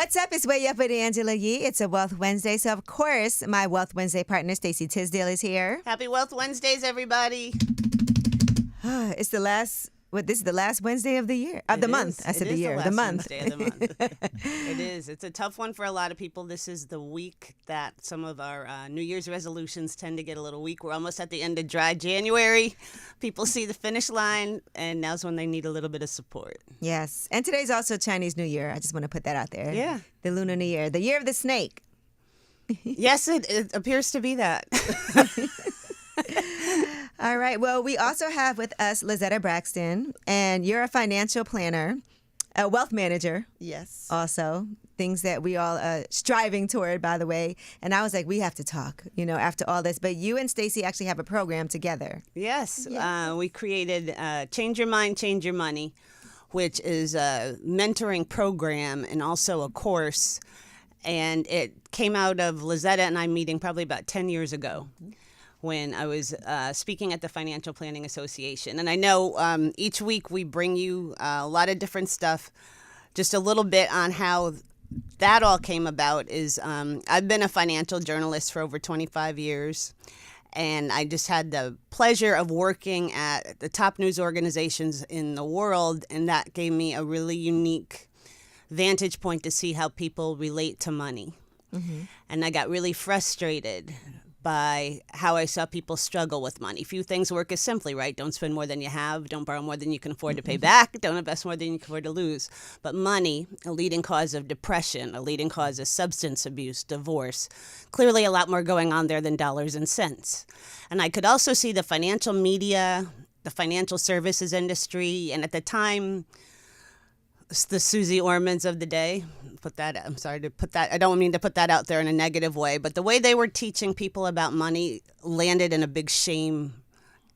What's up? It's Way Up with Angela Yee. It's a Wealth Wednesday. So, of course, my Wealth Wednesday partner, Stacey Tisdale, is here. Happy Wealth Wednesdays, everybody. It's the last... this is the last Wednesday of the year, of the month. I said the year, the month. Wednesday of the month. It is. It's a tough one for a lot of people. This is the week that some of our New Year's resolutions tend to get a little weak. We're almost at the end of dry January. People see the finish line, and now's when they need a little bit of support. Yes. And today's also Chinese New Year. I just want to put that out there. Yeah. The Lunar New Year. The year of the snake. Yes, it appears to be that. All right. Well, we also have with us Lazetta Braxton, and you're a financial planner, a wealth manager. Yes. Also, things that we all are striving toward, by the way. And I was like, we have to talk, after all this. But you and Stacey actually have a program together. Yes. We created Change Your Mind, Change Your Money, which is a mentoring program and also a course. And it came out of Lazetta and I meeting probably about 10 years ago. When I was speaking at the Financial Planning Association. And I know each week we bring you a lot of different stuff. Just a little bit on how that all came about is I've been a financial journalist for over 25 years. And I just had the pleasure of working at the top news organizations in the world. And that gave me a really unique vantage point to see how people relate to money. Mm-hmm. And I got really frustrated by how I saw people struggle with money. Few things work as simply, right? Don't spend more than you have. Don't borrow more than you can afford to pay back. Don't invest more than you can afford to lose. But money, a leading cause of depression, a leading cause of substance abuse, divorce. Clearly a lot more going on there than dollars and cents. And I could also see the financial media, the financial services industry, and at the time, the Susie Ormans of the day. I'm sorry to put that. I don't mean to put that out there in a negative way, but the way they were teaching people about money landed in a big shame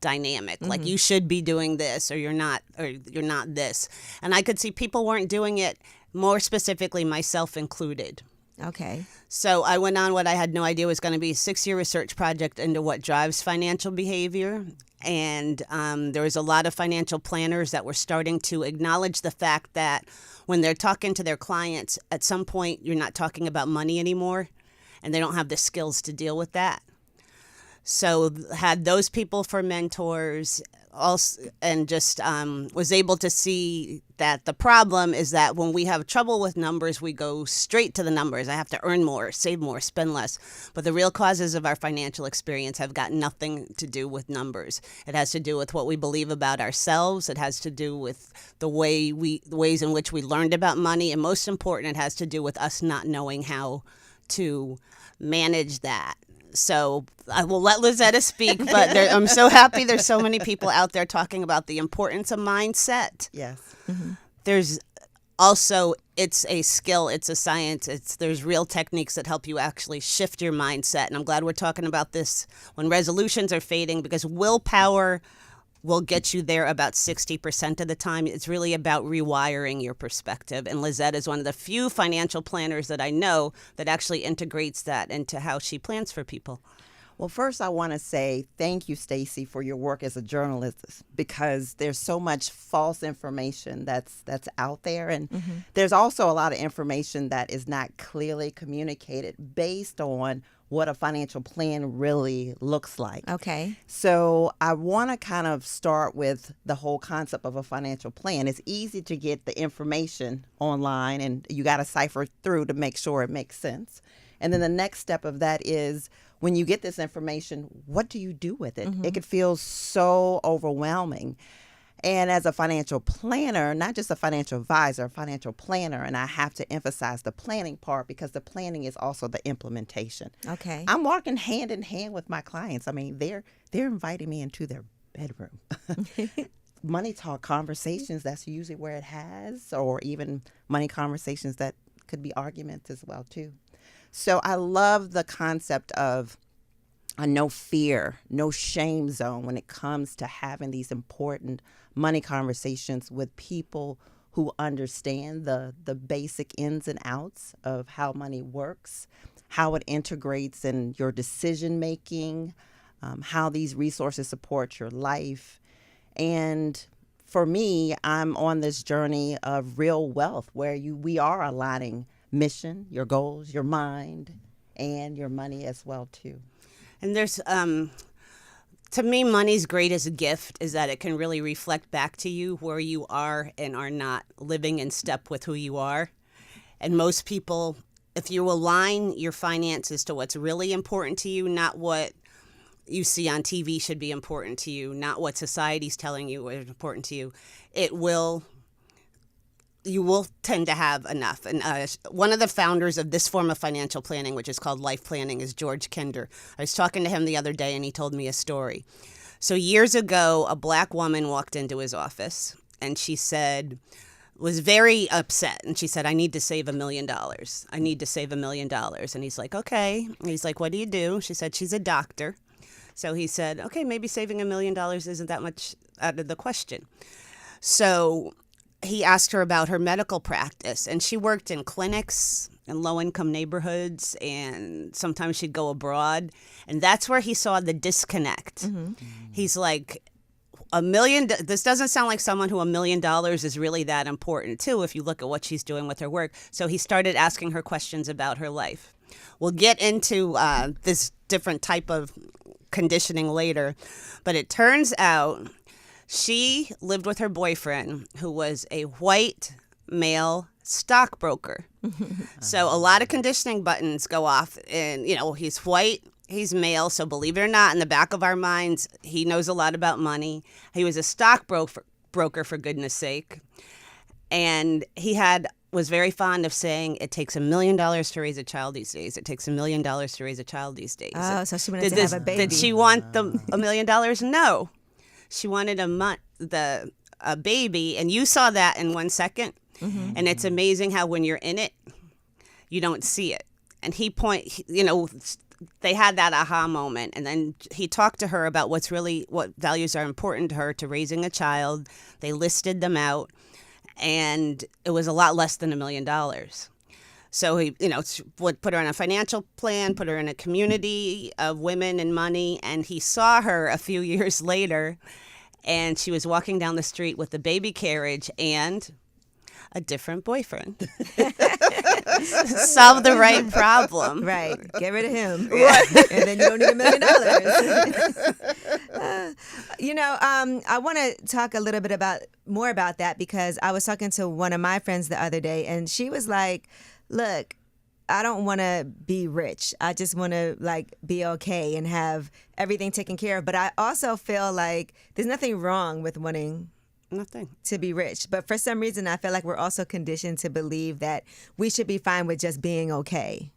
dynamic. Mm-hmm. Like you should be doing this, or you're not this. And I could see people weren't doing it. More specifically, myself included. Okay. So I went on what I had no idea was going to be a 6-year research project into what drives financial behavior. And there was a lot of financial planners that were starting to acknowledge the fact that when they're talking to their clients, at some point you're not talking about money anymore, and they don't have the skills to deal with that. So had those people for mentors, also, and just was able to see that the problem is that when we have trouble with numbers, we go straight to the numbers. I have to earn more, save more, spend less. But the real causes of our financial experience have got nothing to do with numbers. It has to do with what we believe about ourselves. It has to do with the ways in which we learned about money. And most important, it has to do with us not knowing how to manage that. So I will let Lazetta speak, but I'm so happy there's so many people out there talking about the importance of mindset. Yes. Mm-hmm. There's also, it's a skill, it's a science, there's real techniques that help you actually shift your mindset. And I'm glad we're talking about this when resolutions are fading, because willpower will get you there about 60% of the time. It's really about rewiring your perspective. And Lazetta is one of the few financial planners that I know that actually integrates that into how she plans for people. Well, first I want to say thank you, Stacey, for your work as a journalist, because there's so much false information that's out there. And there's also a lot of information that is not clearly communicated based on what a financial plan really looks like. Okay. So I want to kind of start with the whole concept of a financial plan. It's easy to get the information online, and you got to cipher through to make sure it makes sense. And then the next step of that is, when you get this information, what do you do with it? Mm-hmm. It could feel so overwhelming. And as a financial planner, not just a financial advisor, a financial planner, and I have to emphasize the planning part, because the planning is also the implementation. Okay. I'm walking hand in hand with my clients. I mean, they're inviting me into their bedroom. Money talk conversations, that's usually where it has, or even money conversations that could be arguments as well, too. So I love the concept of a no fear, no shame zone when it comes to having these important money conversations with people who understand the basic ins and outs of how money works, how it integrates in your decision making, how these resources support your life. And for me, I'm on this journey of real wealth where we are aligning mission, your goals, your mind, and your money as well too. And there's to me, money's great as a gift is that it can really reflect back to you where you are and are not living in step with who you are. And most people, if you align your finances to what's really important to you, not what you see on TV should be important to you, not what society's telling you is important to you, you will tend to have enough. And one of the founders of this form of financial planning, which is called life planning, is George Kinder. I was talking to him the other day, and he told me a story. So years ago, a black woman walked into his office, and she was very upset. And she said, I need to save $1 million. I need to save $1 million. And he's like, okay. And he's like, what do you do? She said, she's a doctor. So he said, okay, maybe saving $1 million isn't that much out of the question. So he asked her about her medical practice, and she worked in clinics in low-income neighborhoods, and sometimes she'd go abroad, and that's where he saw the disconnect. Mm-hmm. He's like, this doesn't sound like someone who $1 million is really that important too, if you look at what she's doing with her work. So he started asking her questions about her life. We'll get into this different type of conditioning later, but it turns out she lived with her boyfriend, who was a white male stockbroker. So a lot of conditioning buttons go off, and he's white, he's male, so believe it or not, in the back of our minds, he knows a lot about money. He was a stockbroker, for goodness sake, and was very fond of saying, it takes $1 million to raise a child these days. It takes $1 million to raise a child these days. Oh, so she wanted to have a baby. Did she want $1 million? No. She wanted a baby, and you saw that in 1 second. Mm-hmm. And it's amazing how when you're in it, you don't see it. And they had that aha moment, and then he talked to her about what values are important to her to raising a child. They listed them out, and it was a lot less than $1 million. So he, would put her on a financial plan, put her in a community of women and money, and he saw her a few years later, and she was walking down the street with a baby carriage and a different boyfriend. Solve the right problem. Right. Get rid of him. Right. And then you don't need $1 million. I want to talk a little bit more about that, because I was talking to one of my friends the other day, and she was like, look, I don't want to be rich. I just want to be okay and have everything taken care of. But I also feel like there's nothing wrong with wanting to be rich. But for some reason, I feel like we're also conditioned to believe that we should be fine with just being okay.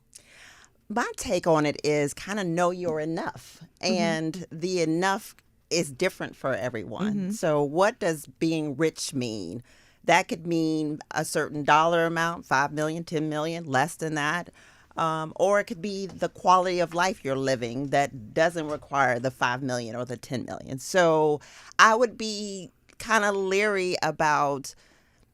My take on it is kind of know your enough. Mm-hmm. And the enough is different for everyone. Mm-hmm. So what does being rich mean? That could mean a certain dollar amount, 5 million, 10 million, less than that. Or it could be the quality of life you're living that doesn't require the 5 million or the 10 million. So I would be kind of leery about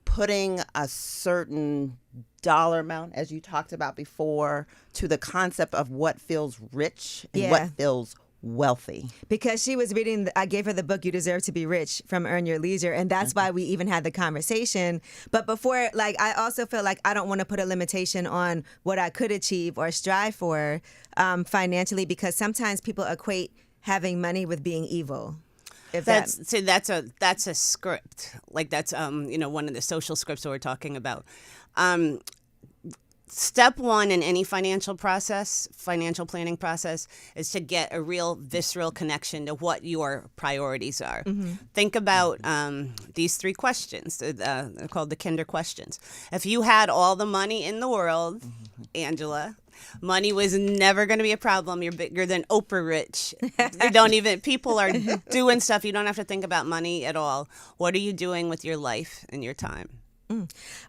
putting a certain dollar amount, as you talked about before, to the concept of what feels rich and what feels wealthy. Because she was reading, I gave her the book, You Deserve to Be Rich, from Earn Your Leisure, and that's why we even had the conversation. But before, I also feel like I don't want to put a limitation on what I could achieve or strive for financially, because sometimes people equate having money with being evil. That's a script. That's one of the social scripts that we're talking about. Step one in any financial planning process, is to get a real visceral connection to what your priorities are. Mm-hmm. Think about these 3 questions. They're called the Kinder questions. If you had all the money in the world, Angela, money was never going to be a problem. You're bigger than Oprah rich. People are doing stuff. You don't have to think about money at all. What are you doing with your life and your time?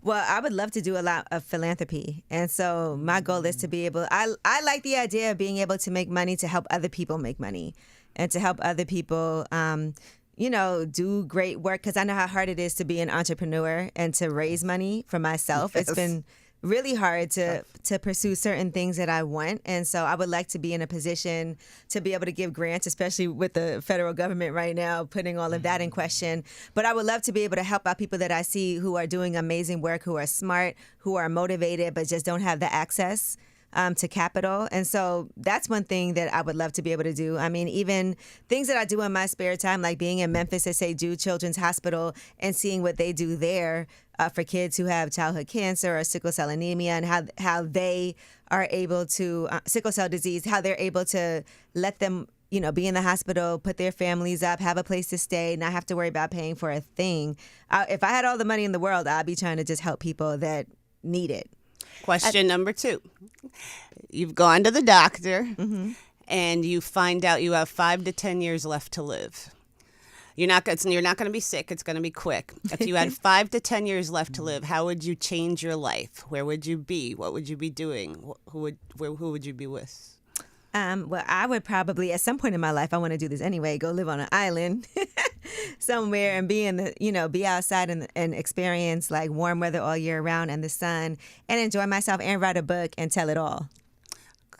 Well, I would love to do a lot of philanthropy. And so my goal is to be able, I like the idea of being able to make money to help other people make money and to help other people, do great work. Because I know how hard it is to be an entrepreneur and to raise money for myself. Yes. It's been really hard to pursue certain things that I want. And so I would like to be in a position to be able to give grants, especially with the federal government right now putting all of that in question. But I would love to be able to help out people that I see who are doing amazing work, who are smart, who are motivated, but just don't have the access to capital. And so that's one thing that I would love to be able to do. I mean, even things that I do in my spare time, like being in Memphis at St. Jude Children's Hospital and seeing what they do there for kids who have childhood cancer or sickle cell anemia, and how they are able to, sickle cell disease, how they're able to let them, be in the hospital, put their families up, have a place to stay, not have to worry about paying for a thing. If I had all the money in the world, I'd be trying to just help people that need it. Question number 2. You've gone to the doctor and you find out you have 5 to 10 years left to live. You're not going to be sick. It's going to be quick. If you had 5 to 10 years left to live, how would you change your life? Where would you be? What would you be doing? Who would you be with? Well, I would probably, at some point in my life, I want to do this anyway, go live on an island somewhere and be in the, be outside and experience like warm weather all year round and the sun and enjoy myself and write a book and tell it all.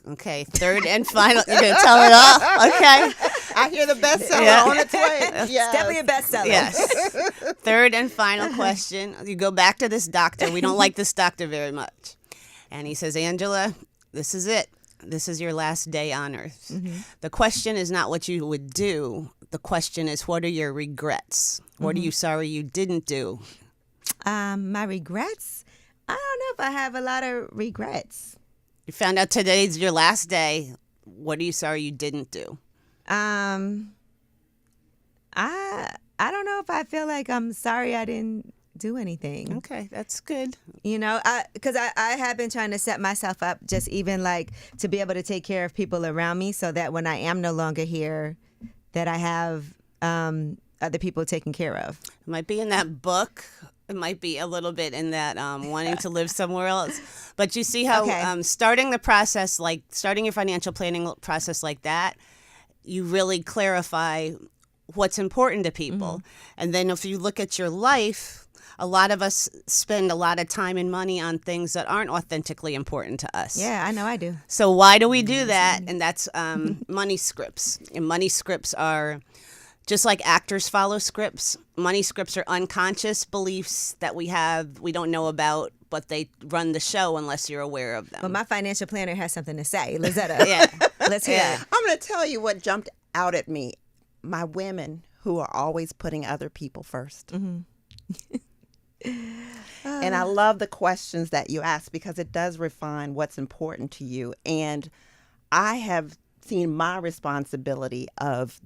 Okay, third and final. You're going to tell it all? Okay. I hear the bestseller on its way. It's definitely a bestseller. Yes. Third and final question. You go back to this doctor. We don't like this doctor very much. And he says, Angela, this is it. This is your last day on earth. The question is not what you would do. The question is, what are your regrets? What are you sorry you didn't do? My regrets? I don't know if I have a lot of regrets. You found out today's your last day. What are you sorry you didn't do? I don't know if I feel like I'm sorry I didn't do anything. Okay, that's good. Because I have been trying to set myself up just even like to be able to take care of people around me so that when I am no longer here, that I have other people taken care of. It might be in that book. It might be a little bit in that wanting to live somewhere else. But you see how starting the process, like starting your financial planning process like that, you really clarify what's important to people. And then if you look at your life, a lot of us spend a lot of time and money on things that aren't authentically important to us. Yeah, I know I do. So why do we do that? And that's money scripts. And money scripts are just like actors follow scripts. Money scripts are unconscious beliefs that we don't know about, but they run the show unless you're aware of them. Well, my financial planner has something to say. Lazetta. Yeah. Let's hear it. I'm going to tell you what jumped out at me. My women who are always putting other people first. And I love the questions that you ask because it does refine what's important to you. And I have seen my responsibility of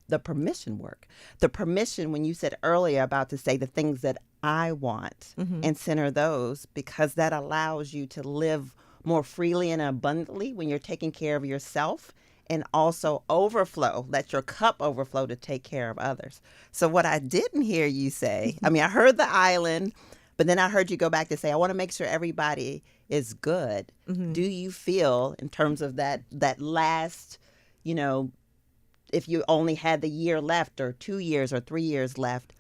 the permission work. The permission, when you said earlier about to say the things that I want and center those, because that allows you to live more freely and abundantly when you're taking care of yourself, and also overflow, let your cup overflow to take care of others. So what I didn't hear you say, I mean, I heard the island, but then I heard you go back to say, I want to make sure everybody is good. Do you feel in terms of that last, if you only had the year left or 2 years or 3 years left,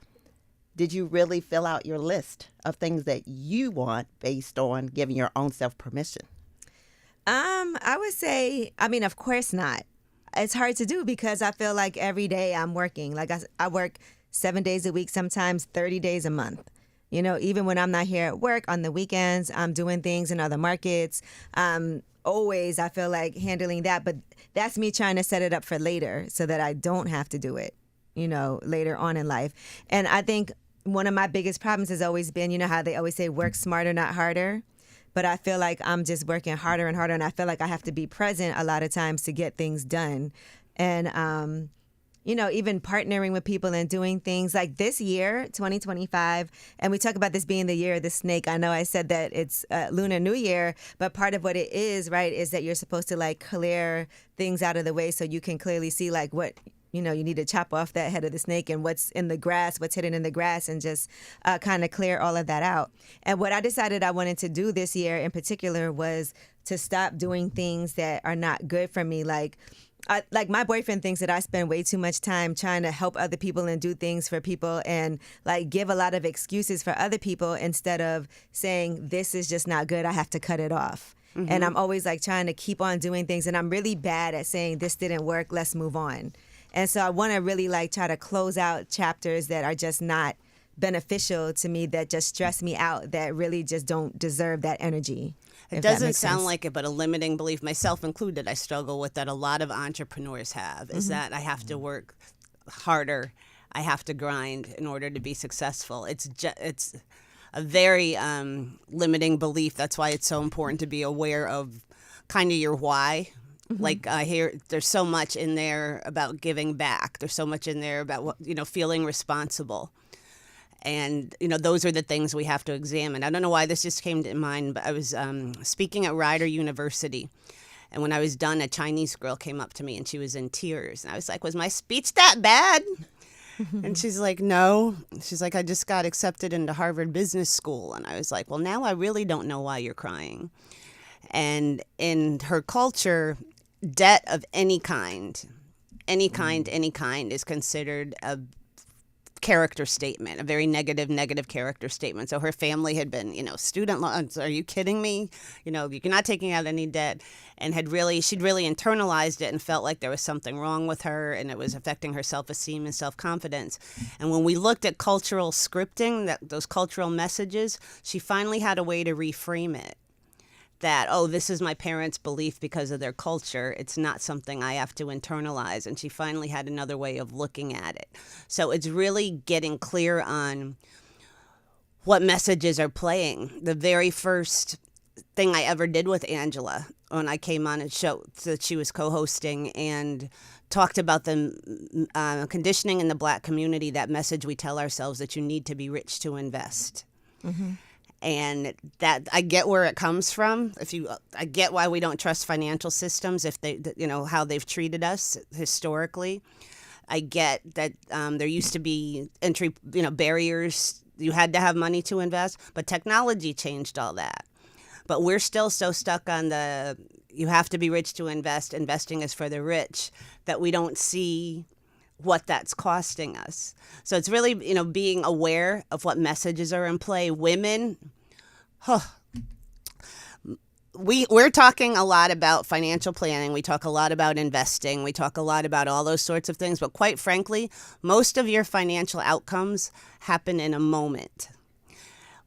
did you really fill out your list of things that you want based on giving your own self permission? I would say, of course not. It's hard to do because I feel like every day I'm working. Like I work 7 days a week, sometimes 30 days a month. Even when I'm not here at work, on the weekends, I'm doing things in other markets. Always, I feel like handling that. But that's me trying to set it up for later so that I don't have to do it, later on in life. And I think one of my biggest problems has always been, how they always say work smarter, not harder. But I feel like I'm just working harder and harder, and I feel like I have to be present a lot of times to get things done. And, even partnering with people and doing things like this year, 2025, and we talk about this being the year of the snake. I know I said that it's Lunar New Year, but part of what it is, right, is that you're supposed to, clear things out of the way so you can clearly see, what you need to chop off that head of the snake and what's in the grass, what's hidden in the grass, and just kind of clear all of that out. And what I decided I wanted to do this year in particular was to stop doing things that are not good for me. Like my boyfriend thinks that I spend way too much time trying to help other people and do things for people and like give a lot of excuses for other people instead of saying, this is just not good, I have to cut it off. And I'm always like trying to keep on doing things, and I'm really bad at saying this didn't work, let's move on. And so I want to really like try to close out chapters that are just not beneficial to me, that just stress me out, that really just don't deserve that energy. It doesn't sound like it, but a limiting belief, myself included, I struggle with that a lot of entrepreneurs have, is that I have to work harder, I have to grind in order to be successful. It's a very limiting belief. That's why it's so important to be aware of kind of your why. Like I hear there's so much in there about giving back. There's so much in there about feeling responsible. And, those are the things we have to examine. I don't know why this just came to mind, but I was speaking at Rider University. And when I was done, a Chinese girl came up to me and she was in tears. And I was like, was my speech that bad? And she's like, no. She's like, I just got accepted into Harvard Business School. And I was like, well, now I really don't know why you're crying. And in her culture, debt of any kind is considered a character statement, a very negative character statement. So her family had been, student loans. Are you kidding me? You're not taking out any debt. And she'd really internalized it and felt like there was something wrong with her and it was affecting her self-esteem and self-confidence. And when we looked at cultural scripting, those cultural messages, she finally had a way to reframe it. That, this is my parents' belief because of their culture. It's not something I have to internalize. And she finally had another way of looking at it. So it's really getting clear on what messages are playing. The very first thing I ever did with Angela, when I came on a show that she was co-hosting and talked about the conditioning in the Black community, that message we tell ourselves that you need to be rich to invest. And that I get where it comes from. I get why we don't trust financial systems if they, how they've treated us historically. I get that there used to be entry, barriers. You had to have money to invest, but technology changed all that. But we're still so stuck on you have to be rich to invest. Investing is for the rich, that we don't see what that's costing us. So it's really, being aware of what messages are in play. Women, we're talking a lot about financial planning. We talk a lot about investing. We talk a lot about all those sorts of things. But quite frankly, most of your financial outcomes happen in a moment.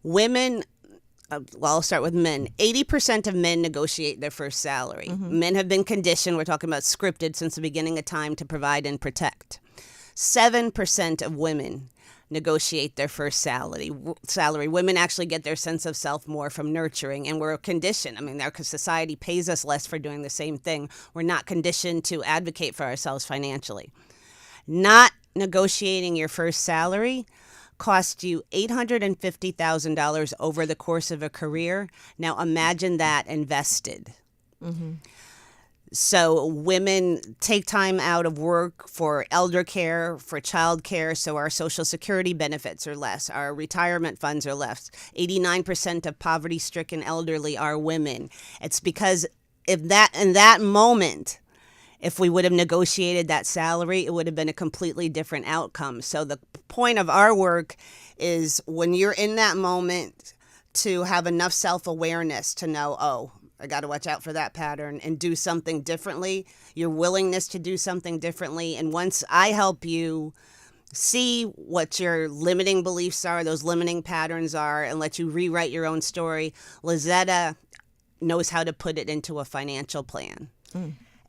Women, I'll start with men. 80% of men negotiate their first salary. Men have been conditioned, we're talking about scripted, since the beginning of time to provide and protect. 7% of women negotiate their first salary. Women actually get their sense of self more from nurturing, and we're conditioned. Our society pays us less for doing the same thing. We're not conditioned to advocate for ourselves financially. Not negotiating your first salary cost you $850,000 over the course of a career. Now imagine that invested. So women take time out of work for elder care, for child care, so our Social Security benefits are less, our retirement funds are less. 89% of poverty-stricken elderly are women. It's because in that moment, if we would have negotiated that salary, it would have been a completely different outcome. So the point of our work is when you're in that moment to have enough self-awareness to know, I got to watch out for that pattern and do something differently, your willingness to do something differently. And once I help you see what your limiting beliefs are, those limiting patterns are, and let you rewrite your own story, Lazetta knows how to put it into a financial plan.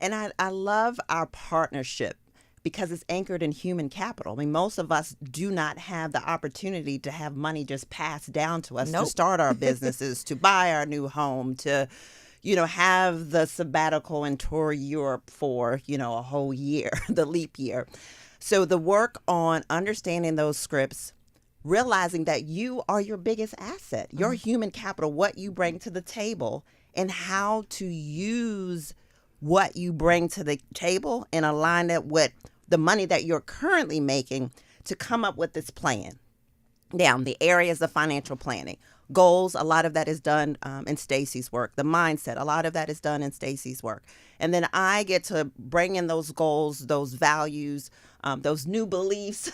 And I love our partnership because it's anchored in human capital. Most of us do not have the opportunity to have money just passed down to us to start our businesses, to buy our new home, to, have the sabbatical and tour Europe for, a whole year, the leap year. So the work on understanding those scripts, realizing that you are your biggest asset, your human capital, what you bring to the table, and how to use what you bring to the table and align it with the money that you're currently making to come up with this plan. Now, the areas of financial planning. Goals, a lot of that is done in Stacey's work. The mindset, a lot of that is done in Stacey's work. And then I get to bring in those goals, those values, those new beliefs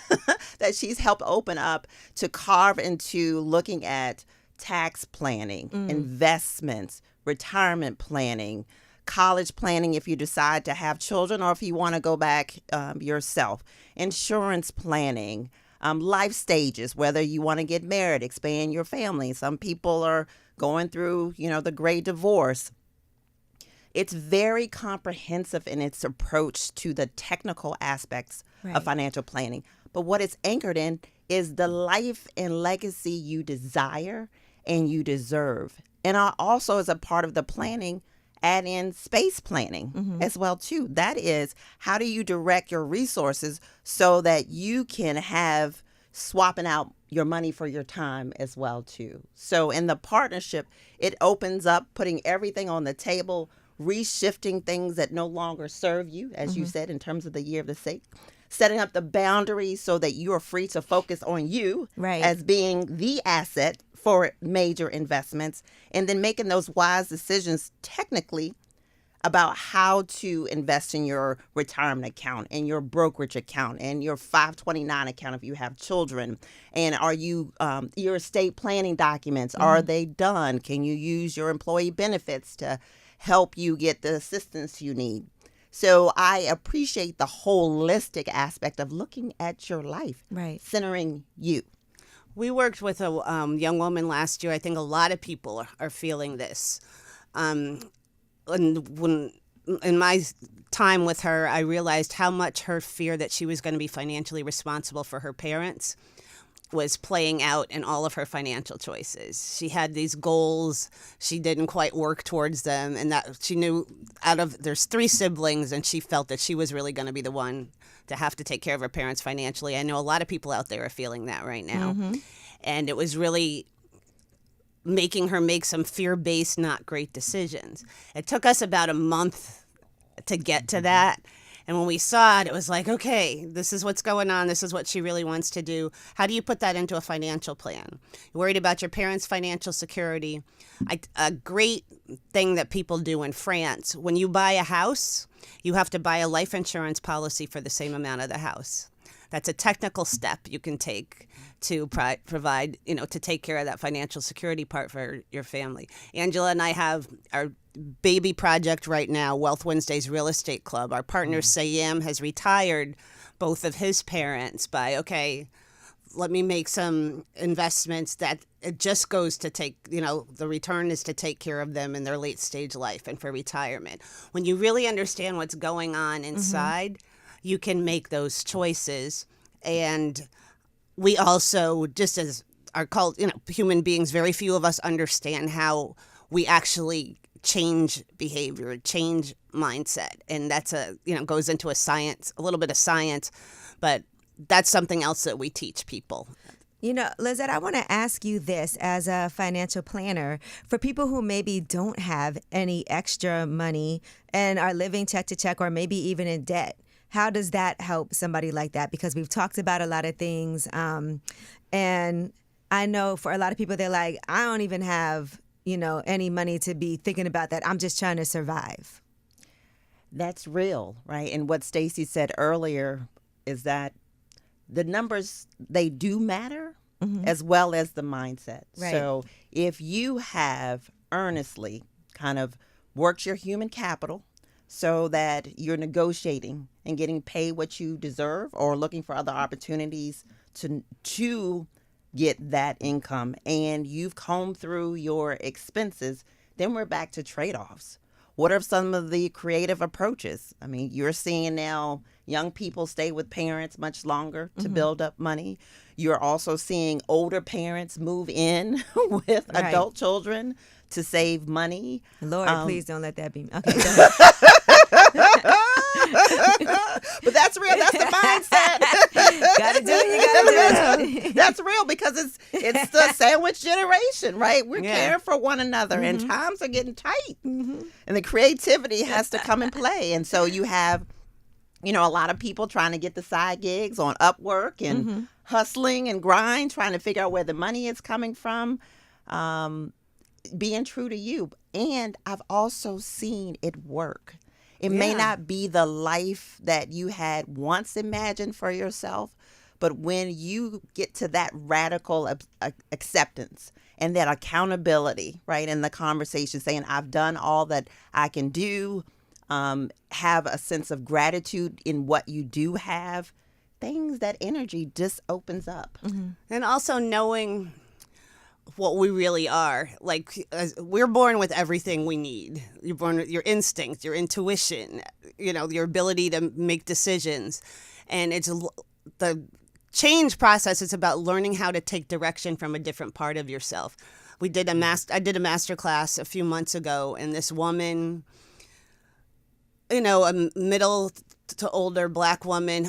that she's helped open up to carve into looking at tax planning, investments, retirement planning, college planning if you decide to have children or if you want to go back yourself, insurance planning, life stages, whether you want to get married, expand your family. Some people are going through, the great divorce. It's very comprehensive in its approach to the technical aspects of financial planning. But what it's anchored in is the life and legacy you desire and you deserve. And I also, as a part of the planning, add in space planning as well, too. That is, how do you direct your resources so that you can have swapping out your money for your time as well, too. So in the partnership, it opens up putting everything on the table, reshifting things that no longer serve you, as you said, in terms of the year of the snake, setting up the boundaries so that you are free to focus on you as being the asset for major investments, and then making those wise decisions technically about how to invest in your retirement account and your brokerage account and your 529 account if you have children. And are you your estate planning documents, are they done? Can you use your employee benefits to help you get the assistance you need? So I appreciate the holistic aspect of looking at your life, centering you. We worked with a young woman last year. I think a lot of people are feeling this. And when in my time with her, I realized how much her fear that she was going to be financially responsible for her parents was playing out in all of her financial choices. She had these goals. She didn't quite work towards them. And that she knew there's 3 siblings, and she felt that she was really going to be the one to have to take care of her parents financially. I know a lot of people out there are feeling that right now. And it was really making her make some fear-based, not great decisions. It took us about a month to get to that. And when we saw it, it was like, okay, this is what's going on. This is what she really wants to do. How do you put that into a financial plan? You're worried about your parents' financial security. A great thing that people do in France, when you buy a house, you have to buy a life insurance policy for the same amount of the house. That's a technical step you can take to provide, to take care of that financial security part for your family. Angela and I have our baby project right now, Wealth Wednesdays Real Estate Club. Our partner, Seale, has retired both of his parents by, let me make some investments that it just goes to take, the return is to take care of them in their late stage life and for retirement. When you really understand what's going on inside, you can make those choices. And we also, just as are called, human beings, very few of us understand how we actually change behavior, change mindset. And that's goes into a little bit of science, but that's something else that we teach people. Lazetta, I want to ask you this as a financial planner. For people who maybe don't have any extra money and are living check to check or maybe even in debt, how does that help somebody like that? Because we've talked about a lot of things. And I know for a lot of people, they're like, I don't even have, any money to be thinking about that. I'm just trying to survive. That's real, right? And what Stacey said earlier is that the numbers, they do matter as well as the mindset. Right. So if you have earnestly kind of worked your human capital so that you're negotiating and getting paid what you deserve or looking for other opportunities to get that income, and you've combed through your expenses, then we're back to trade-offs. What are some of the creative approaches? I mean, you're seeing now young people stay with parents much longer to build up money. You're also seeing older parents move in with adult children to save money. Lord, please don't let that be me. Okay, go ahead. But that's real. That's the mindset. Gotta do it. You gotta do it. That's real because it's the sandwich generation, right? We're caring for one another, and times are getting tight, and the creativity has to come in play. And so you have a lot of people trying to get the side gigs on Upwork and hustling and grind, trying to figure out where the money is coming from, being true to you. And I've also seen it work. It may not be the life that you had once imagined for yourself, but when you get to that radical acceptance and that accountability, right, in the conversation, saying, I've done all that I can do, have a sense of gratitude in what you do have, that energy just opens up. And also knowing what we really are. Like, we're born with everything we need. You're born with your instinct, your intuition, your ability to make decisions. And it's the change process is about learning how to take direction from a different part of yourself. I did a master class a few months ago, and this woman, a middle to older Black woman,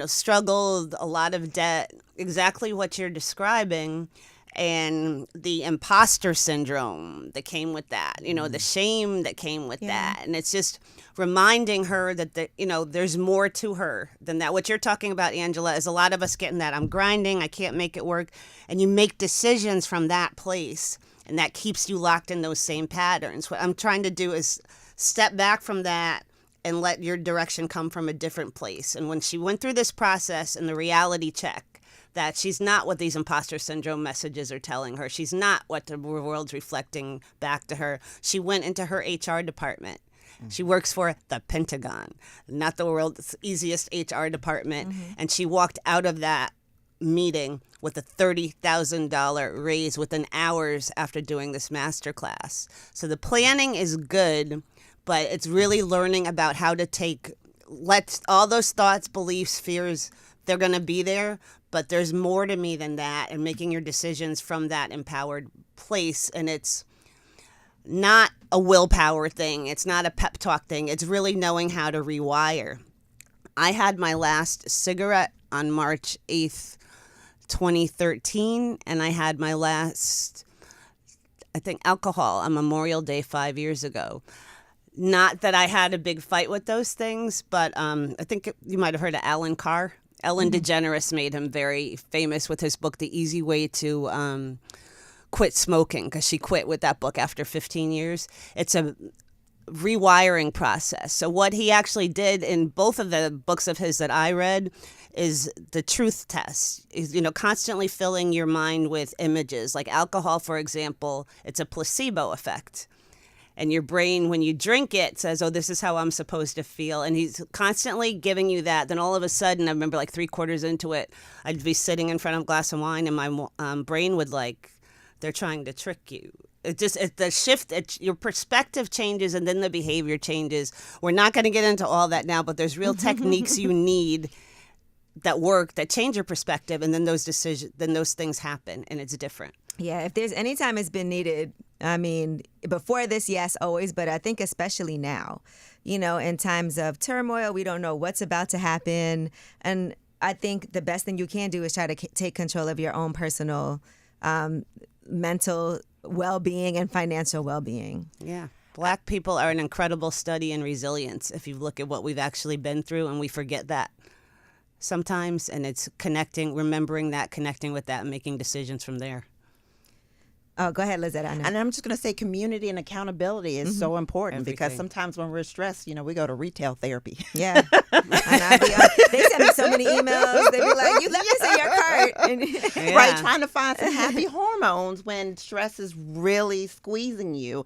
struggled, a lot of debt, exactly what you're describing. And the imposter syndrome that came with that, the shame that came with that. And it's just reminding her that, there's more to her than that. What you're talking about, Angela, is a lot of us getting that. I'm grinding. I can't make it work. And you make decisions from that place. And that keeps you locked in those same patterns. What I'm trying to do is step back from that and let your direction come from a different place. And when she went through this process and the reality check, that she's not what these imposter syndrome messages are telling her. She's not what the world's reflecting back to her. She went into her HR department. She works for the Pentagon, not the world's easiest HR department. And she walked out of that meeting with a $30,000 raise within hours after doing this masterclass. So the planning is good, but it's really learning about how to let all those thoughts, beliefs, fears, they're going to be there, but there's more to me than that, and making your decisions from that empowered place. And it's not a willpower thing. It's not a pep talk thing. It's really knowing how to rewire. I had my last cigarette on March 8th, 2013, and I had my last, alcohol on Memorial Day 5 years ago. Not that I had a big fight with those things, but I think you might have heard of Alan Carr. Ellen DeGeneres made him very famous with his book, The Easy Way to Quit Smoking, because she quit with that book after 15 years. It's a rewiring process. So what he actually did in both of the books of his that I read is the truth test, is, constantly filling your mind with images. Like alcohol, for example, it's a placebo effect. And your brain, when you drink it, says, oh, this is how I'm supposed to feel. And he's constantly giving you that. Then all of a sudden, I remember like 3/4 into it, I'd be sitting in front of a glass of wine, and my brain would they're trying to trick you. The shift, your perspective changes, and then the behavior changes. We're not going to get into all that now, but there's real techniques you need that work, that change your perspective, and then those things happen, and it's different. Yeah, if there's any time it's been needed, I mean, before this, yes, always, but I think especially now, in times of turmoil, we don't know what's about to happen. And I think the best thing you can do is try to take control of your own personal mental well-being and financial well-being. Yeah. Black people are an incredible study in resilience if you look at what we've actually been through, and we forget that sometimes. And it's remembering that, connecting with that, and making decisions from there. Oh, go ahead, Lazetta. And I'm just going to say community and accountability is so important. Everything. Because sometimes when we're stressed, we go to retail therapy. Yeah. They send me so many emails. They be like, you left this in your cart. And Right, trying to find some happy hormones when stress is really squeezing you.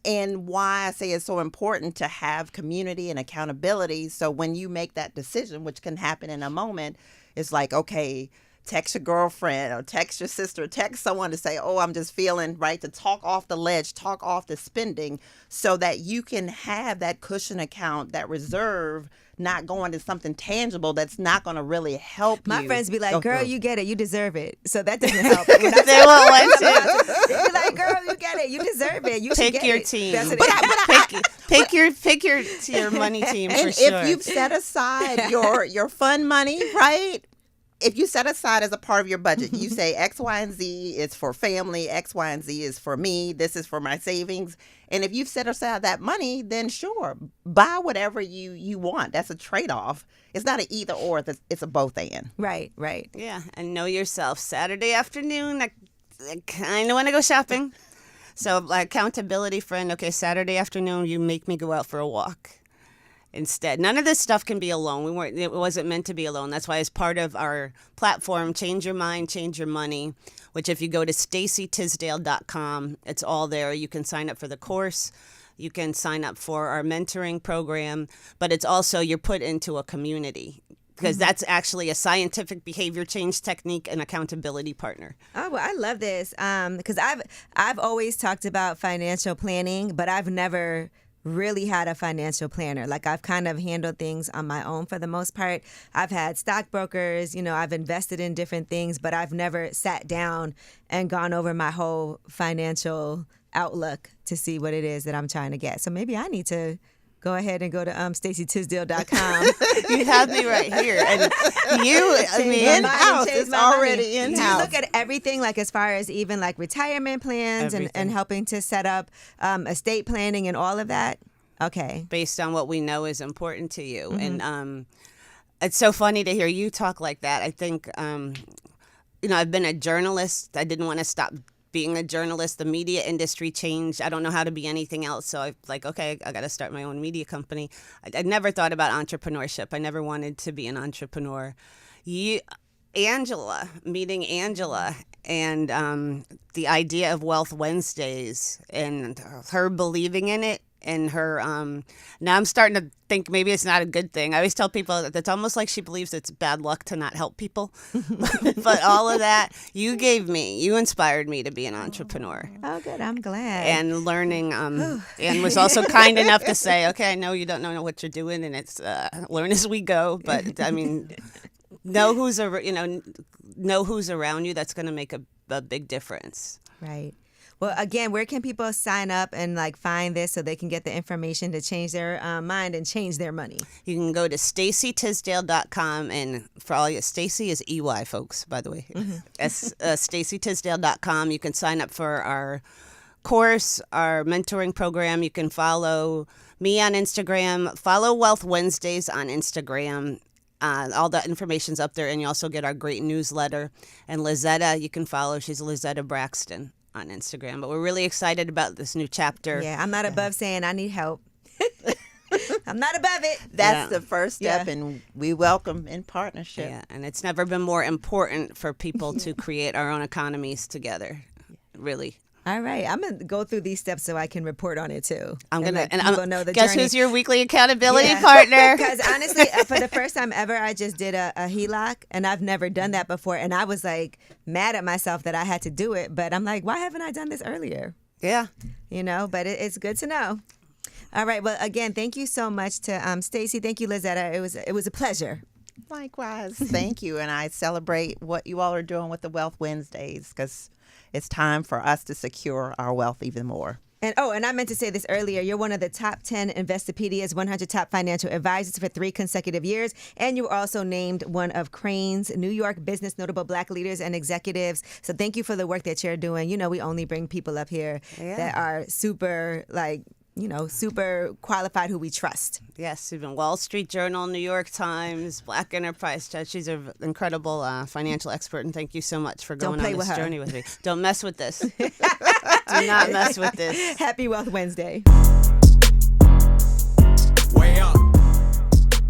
And why I say it's so important to have community and accountability. So when you make that decision, which can happen in a moment, it's like, okay, text your girlfriend or text your sister, text someone to say, oh, I'm just feeling right, to talk off the ledge, talk off the spending, so that you can have that cushion account, that reserve, not going to something tangible that's not going to really help you. My friends be like, girl, through. You get it. You deserve it. So that doesn't help. They won't let you. They be like, girl, you get it. You deserve it. You should Pick get your it. team. That's what Pick your money team for And sure. if you've set aside your fun money, right? if you set aside as a part of your budget, you say X, Y, and Z is for family, X, Y, and Z is for me, this is for my savings. And if you've set aside that money, then sure, buy whatever you want. That's a trade-off. It's not an either or, it's a both and. Right, right. Yeah, and know yourself. Saturday afternoon, I kind of want to go shopping. So accountability friend, okay, Saturday afternoon, you make me go out for a walk. Instead, none of this stuff can be alone. It wasn't meant to be alone. That's why, as part of our platform, Change Your Mind, Change Your Money, which if you go to StaceyTisdale.com, it's all there. You can sign up for the course. You can sign up for our mentoring program. But it's also, you're put into a community, because that's actually a scientific behavior change technique and accountability partner. Oh, well, I love this because I've always talked about financial planning, but I've never really had a financial planner. Like, I've kind of handled things on my own for the most part. I've had stockbrokers, I've invested in different things, but I've never sat down and gone over my whole financial outlook to see what it is that I'm trying to get. So maybe I need to go ahead and go to StaceyTisdale.com. You have me right here. And in-house. It's already in-house. Do you look at everything, like as far as even like retirement plans and helping to set up estate planning and all of that? Okay. Based on what we know is important to you. And it's so funny to hear you talk like that. I think, I've been a journalist. I didn't want to stop being a journalist. The media industry changed. I don't know how to be anything else. So I'm like, okay, I got to start my own media company. I never thought about entrepreneurship. I never wanted to be an entrepreneur. Meeting Angela and the idea of Wealth Wednesdays and her believing in it, and her now I'm starting to think maybe it's not a good thing. I always tell people that it's almost like she believes it's bad luck to not help people. But all of that, you inspired me to be an entrepreneur. Oh, good. I'm glad. And learning, and was also kind enough to say, okay, I know you don't know what you're doing, and it's learn as we go. But I mean, know who's around you. That's going to make a big difference. Right. Well, again, where can people sign up and find this so they can get the information to change their mind and change their money? You can go to StaceyTisdale.com, and for all you, Stacey is EY, folks, by the way. StaceyTisdale.com. You can sign up for our course, our mentoring program. You can follow me on Instagram. Follow Wealth Wednesdays on Instagram. All that information's up there, and you also get our great newsletter. And Lazetta, you can follow. She's Lazetta Braxton on Instagram. But we're really excited about this new chapter. Yeah, I'm not above saying I need help. I'm not above it. That's the first step, and we welcome in partnership. Yeah, and it's never been more important for people to create our own economies together, really. All right, I'm gonna go through these steps so I can report on it too. I'm know the guess journey. who's your weekly accountability partner? Because honestly, for the first time ever, I just did a HELOC, and I've never done that before, and I was mad at myself that I had to do it. But I'm like, why haven't I done this earlier? Yeah, But it's good to know. All right. Well, again, thank you so much to Stacey. Thank you, Lazetta. It was a pleasure. Likewise, thank you, and I celebrate what you all are doing with the Wealth Wednesdays, because it's time for us to secure our wealth even more. And I meant to say this earlier. You're one of the top 10 Investopedia's 100 top financial advisors for 3 consecutive years. And you were also named one of Crane's New York Business Notable Black Leaders and Executives. So thank you for the work that you're doing. We only bring people up here that are super, super qualified, who we trust. Yes, even Wall Street Journal, New York Times, Black Enterprise Judge. She's an incredible financial expert, and thank you so much for going on this journey with me. Don't mess with this. Do not mess with this. Happy Wealth Wednesday.